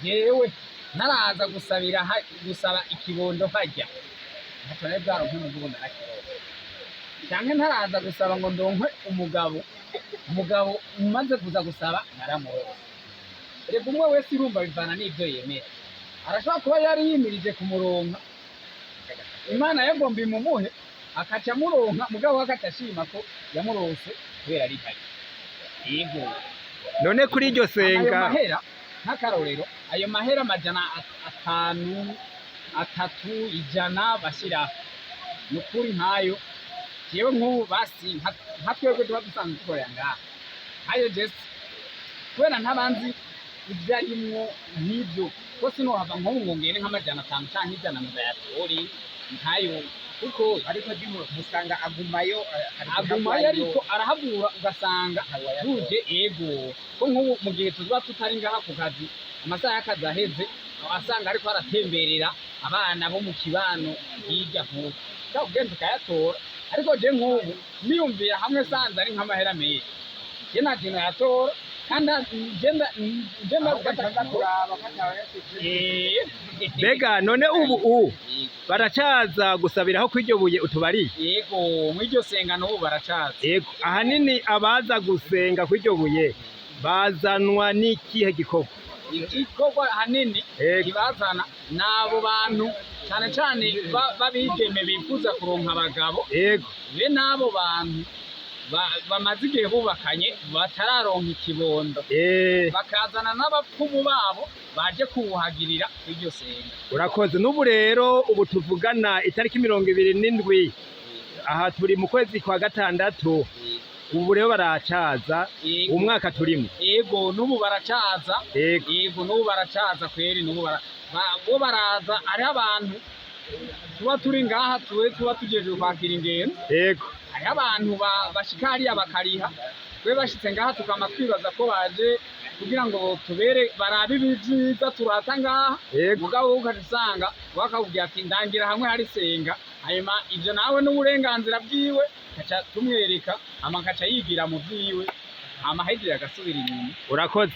jewe naraza gusaba ikibondo harya ntacyo nari bwaronke mu gihugu narakironse canke ntaraza gusaba ngo ndonkwe umugabo umaze kuza gusaba naramuronse. Reka umwe wese irumva bivana n'ivyo yemera, arashobora kuba yari yimirije kumuronka Imana yagomba imumuhe akaca amuronka mugabo akaca ashima ko yamuronse kubera ari hari. Yego none kuri iryo senga ayo mahera nk'akarorero ayo mahera amajana 5 3 100 bashiraho nukuri nkayo jewe nk'ubu basi nka twebwe tuba dusanzwe dukorera ngaha ayo jesi kubera ntabanzi ibyo arimwo n'ibyo ko sinohava nk'ubu ngene nk'amajana 5 canke 100 ndayatori nkayo kuko ariko musanga agumayo ariko arahabura ugasanga tuje ego ko nk'ubu mu gihe tuba tutari ngaha ku kazi amasaha y'akazi aheze wasanga ariko aratemberera abana bo mu kibano hirya nk'uko cyangwa ugenda ukayatora ariko je nk'ubu niyumvira hamwe sanze ari nk'amahera menshi je nta kintu yatora kandi ngenda kuraba mbega none ubu baracaza gusabiraho kw'iryo buye utubariye? Yego mw'iryo senga n'ubu baracaza. Yego ahanini abaza gusenga kw'iryo buye bazanwa n'ikihe gikorwa? Igikorwa hanini kibazana n'abo bantu cyane cyane babigeme bifuza kuronka abagabo. Yego be n'abo bantu bamaze igihe bubakanye batararonka ikibondo bakazana n'abapfumu babo baje kuwuhagirira iryo senga. Urakoze. N'ubu rero ubu tuvugana itariki 27 aha turi mu kwezi kwa gatandatu ubu rero baracaza umwaka turimo. Yego n'ubu baracaza. Yego n'ubu baracaza kweri n'ubu bo baraza ari abantu tuba turi ngaha tuba tujeje kwakira ingendo. Yego ari abantu bashika hariya bakariha twe bashitse ngaha tukama twibaza ko baje kugira ngo tubere barabe ibyiza turata ngaha mugabo ukadusanga bakakubwira ati ndangira hamwe hari senga hanyuma ivyo nawe n'uburenganzira bwiwe kaca tumwereka amakaca yigira mu bwiwe amahegera agasubira inyuma. Urakoze.